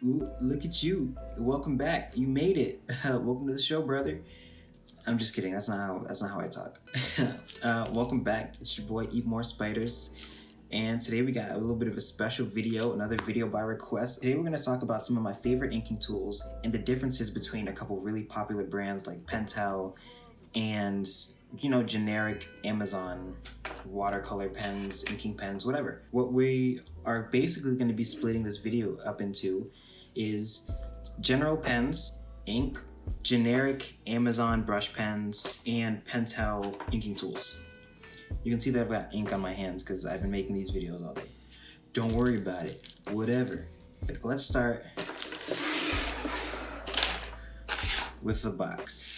Ooh, look at you. Welcome back. You made it. Welcome to the show, brother. I'm just kidding. That's not how I talk. Welcome back. It's your boy Eat More Spiders. And today we got a little bit of a special video, another video by request. Today we're going to talk about some of my favorite inking tools and the differences between a couple really popular brands like Pentel and, generic Amazon watercolor pens, inking pens, whatever. What we are basically going to be splitting this video up into is general pens, ink, generic Amazon brush pens, and Pentel inking tools. You can see that I've got ink on my hands because I've been making these videos all day. Don't worry about it, whatever. Let's start with the box.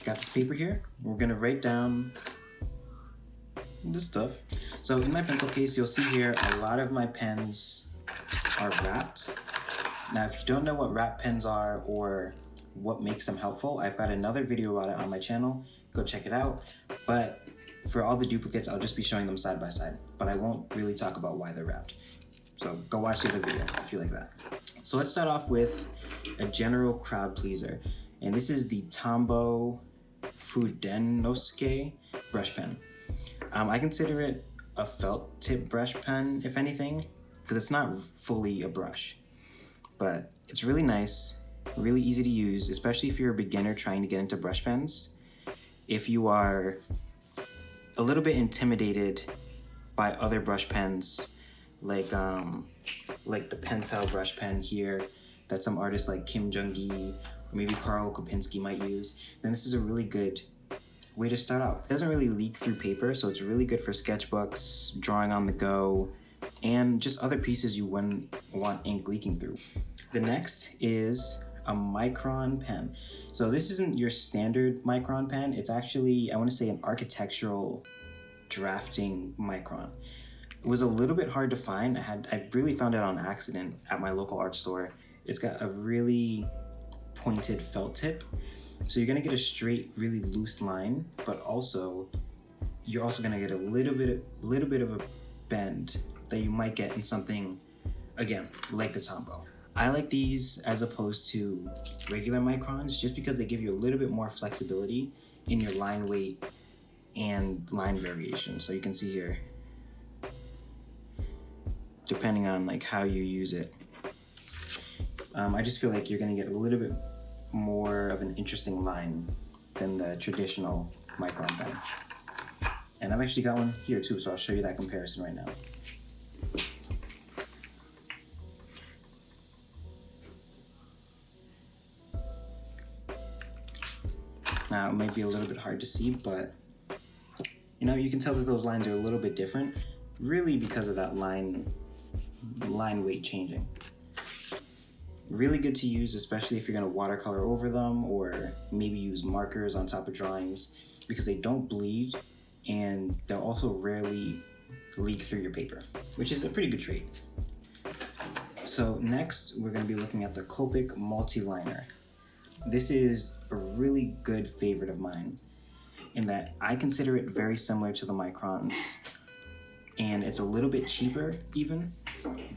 Got this paper here. We're gonna write down this stuff. So in my pencil case, you'll see here a lot of my pens are wrapped. Now, if you don't know what wrap pens are or what makes them helpful, I've got another video about it on my channel. Go check it out. But for all the duplicates, I'll just be showing them side by side, but I won't really talk about why they're wrapped. So go watch the other video if you like that. So let's start off with a general crowd pleaser. And this is the Tombow Fudenosuke brush pen. I consider it a felt tip brush pen, if anything, because it's not fully a brush, but it's really nice, really easy to use, especially if you're a beginner trying to get into brush pens. If you are a little bit intimidated by other brush pens, like the Pentel brush pen here that some artists like Kim Jung-gi or maybe Karl Kopinski might use, then this is a really good way to start out. It doesn't really leak through paper, so it's really good for sketchbooks, drawing on the go, and just other pieces you wouldn't want ink leaking through. The next is a Micron pen. So this isn't your standard Micron pen. It's actually, I want to say, an architectural drafting Micron. It was a little bit hard to find. I really found it on accident at my local art store. It's got a really pointed felt tip. So you're gonna get a straight, really loose line, but also you're also gonna get a little bit of a bend that you might get in something, again, like the Tombow. I like these as opposed to regular Microns just because they give you a little bit more flexibility in your line weight and line variation. So you can see here, depending on how you use it. I just feel like you're gonna get a little bit more of an interesting line than the traditional Micron pen. And I've actually got one here too, so I'll show you that comparison right now. Now, it might be a little bit hard to see, but you can tell that those lines are a little bit different, really because of that line weight changing. Really good to use, especially if you're gonna watercolor over them or maybe use markers on top of drawings, because they don't bleed and they'll also rarely leak through your paper, which is a pretty good trait. So next, we're gonna be looking at the Copic MultiLiner. This is a really good favorite of mine in that I consider it very similar to the Microns, and it's a little bit cheaper even,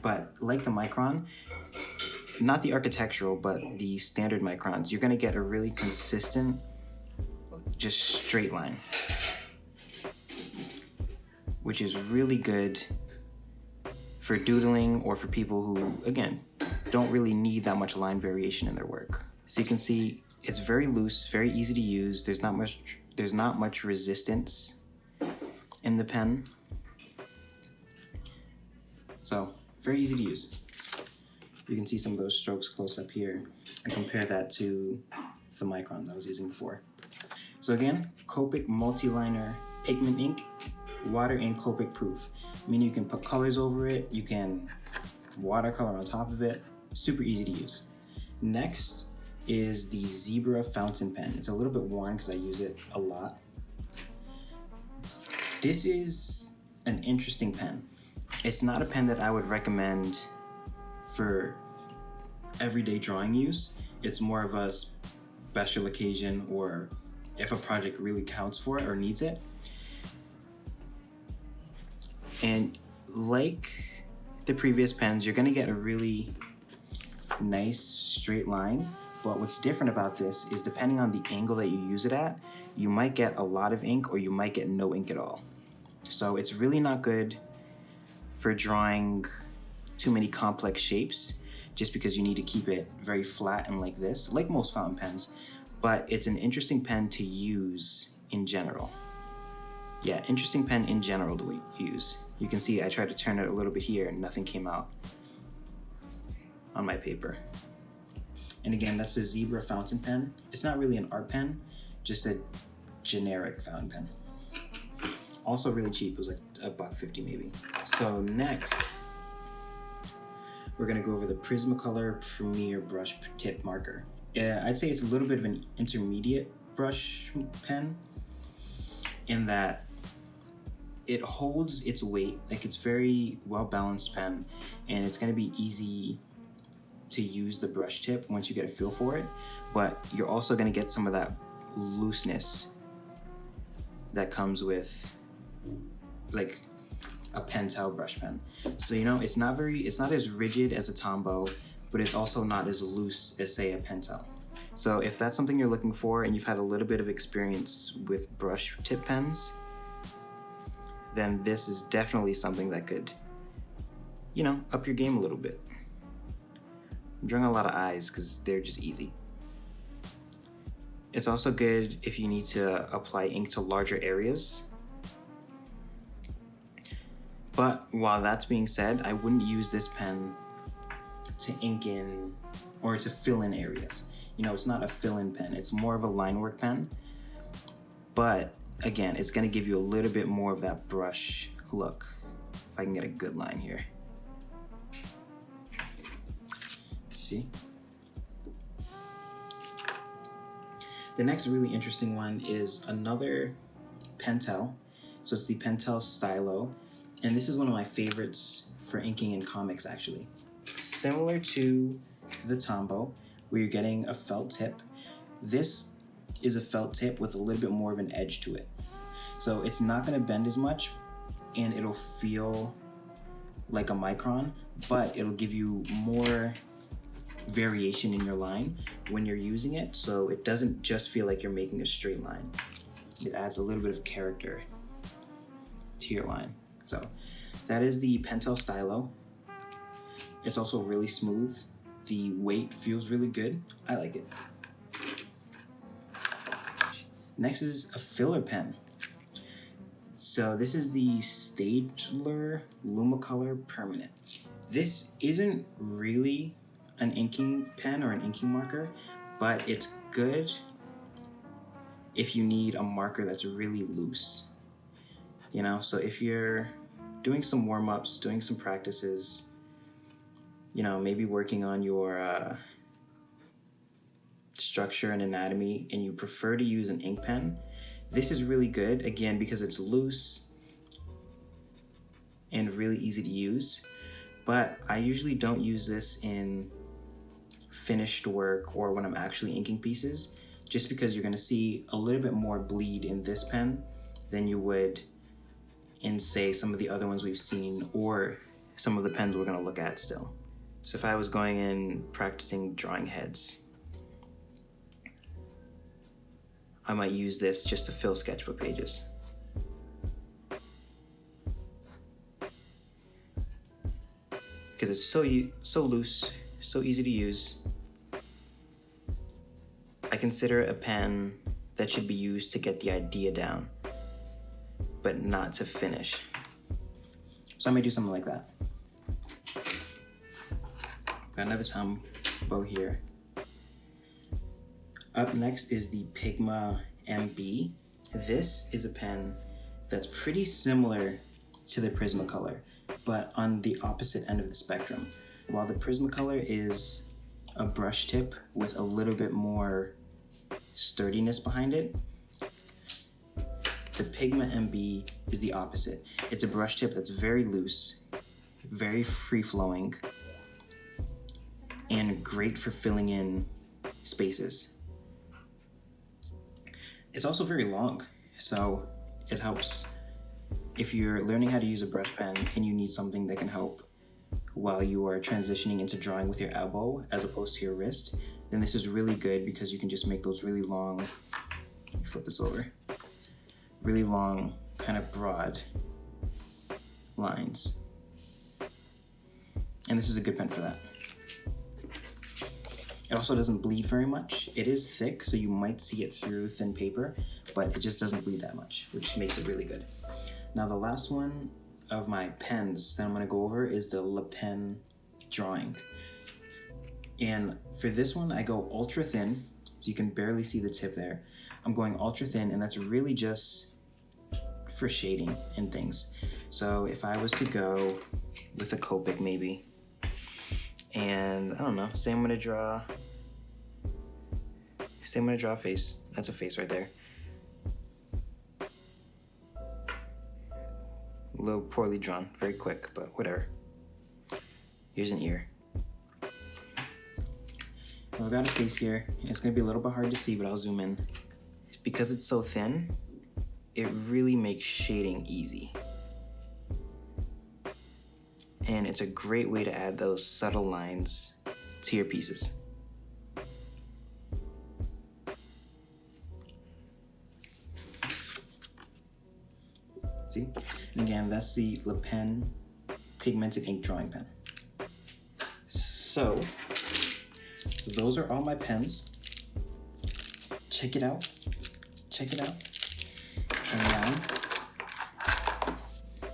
but like the Micron, not the architectural, but the standard Microns, you're gonna get a really consistent, just straight line, which is really good for doodling or for people who, again, don't really need that much line variation in their work. So you can see it's very loose, very easy to use. There's not much resistance in the pen. So very easy to use. You can see some of those strokes close up here and compare that to the Micron I was using before. So again, Copic MultiLiner pigment ink, water and Copic proof. Meaning you can put colors over it, you can watercolor on top of it, super easy to use. Next is the Zebra fountain pen. It's a little bit worn because I use it a lot. This is an interesting pen. It's not a pen that I would recommend for everyday drawing use. It's more of a special occasion or if a project really counts for it or needs it. And like the previous pens, you're gonna get a really nice straight line. But what's different about this is depending on the angle that you use it at, you might get a lot of ink or you might get no ink at all. So it's really not good for drawing too many complex shapes, just because you need to keep it very flat and like this, like most fountain pens. But it's an interesting pen to use in general. Yeah, interesting pen in general to use. You can see I tried to turn it a little bit here and nothing came out on my paper. And again, that's the Zebra fountain pen. It's not really an art pen, just a generic fountain pen. Also really cheap, it was like $1.50 maybe. So next, we're gonna go over the Prismacolor Premier Brush Tip Marker. I'd say it's a little bit of an intermediate brush pen in that it holds its weight, like it's very well balanced pen, and it's gonna be easy to use the brush tip once you get a feel for it, but you're also gonna get some of that looseness that comes with like a Pentel brush pen. So you know, it's not as rigid as a Tombow, but it's also not as loose as say a Pentel. So if that's something you're looking for and you've had a little bit of experience with brush tip pens, then this is definitely something that could, you know, up your game a little bit. I'm drawing a lot of eyes because they're just easy. It's also good if you need to apply ink to larger areas. But while that's being said, I wouldn't use this pen to ink in or to fill in areas. You know, it's not a fill-in pen, it's more of a line work pen. But again, it's gonna give you a little bit more of that brush look. If I can get a good line here. See? The next really interesting one is another Pentel. So it's the Pentel Stylo. And this is one of my favorites for inking in comics, actually. Similar to the Tombow, where you're getting a felt tip. This is a felt tip with a little bit more of an edge to it. So it's not gonna bend as much, and it'll feel like a Micron, but it'll give you more variation in your line when you're using it, so it doesn't just feel like you're making a straight line. It adds a little bit of character to your line. So that is the Pentel Stylo. It's also really smooth. The weight feels really good. I like it. Next is a filler pen. So this is the Staedtler Lumocolor Permanent. This isn't really an inking pen or an inking marker, but it's good if you need a marker that's really loose. You know, so if you're doing some warm-ups, doing some practices, you know, maybe working on your structure and anatomy, and you prefer to use an ink pen, this is really good, again, because it's loose and really easy to use. But I usually don't use this in finished work or when I'm actually inking pieces, just because you're gonna see a little bit more bleed in this pen than you would in, say, some of the other ones we've seen or some of the pens we're gonna look at still. So if I was going in practicing drawing heads, I might use this just to fill sketchbook pages. Because it's so loose, so easy to use. I consider it a pen that should be used to get the idea down, but not to finish. So I might do something like that. Got another Tombow here. Up next is the Pigma MB. This is a pen that's pretty similar to the Prismacolor, but on the opposite end of the spectrum. While the Prismacolor is a brush tip with a little bit more sturdiness behind it, the Pigma MB is the opposite. It's a brush tip that's very loose, very free-flowing, and great for filling in spaces. It's also very long, so it helps if you're learning how to use a brush pen and you need something that can help while you are transitioning into drawing with your elbow as opposed to your wrist, then this is really good because you can just make those really long, flip this over, really long, kind of broad lines. And this is a good pen for that. It also doesn't bleed very much. It is thick, so you might see it through thin paper, but it just doesn't bleed that much, which makes it really good. Now the last one of my pens that I'm gonna go over is the Le Pen Drawing. And for this one, I go ultra thin, so you can barely see the tip there. I'm going ultra thin, and that's really just for shading and things. So if I was to go with a Copic maybe, and I don't know, say I'm gonna draw a face. That's a face right there. A little poorly drawn, very quick, but whatever. Here's an ear. Well, I've got a face here. It's gonna be a little bit hard to see, but I'll zoom in. Because it's so thin, it really makes shading easy. And it's a great way to add those subtle lines to your pieces. See? And again, that's the Le Pen Pigmented Ink Drawing Pen. So, those are all my pens. Check it out. Check it out. And now,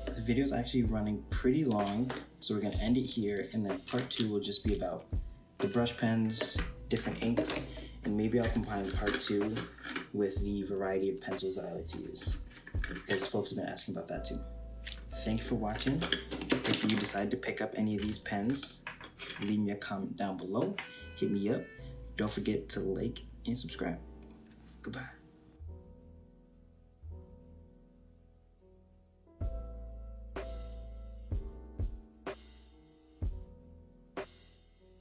the video is actually running pretty long, so we're gonna end it here, and then part 2 will just be about the brush pens, different inks, and maybe I'll combine part 2 with the variety of pencils that I like to use, because folks have been asking about that too. Thank you for watching. If you decide to pick up any of these pens, leave me a comment down below, hit me up. Don't forget to like and subscribe. Goodbye.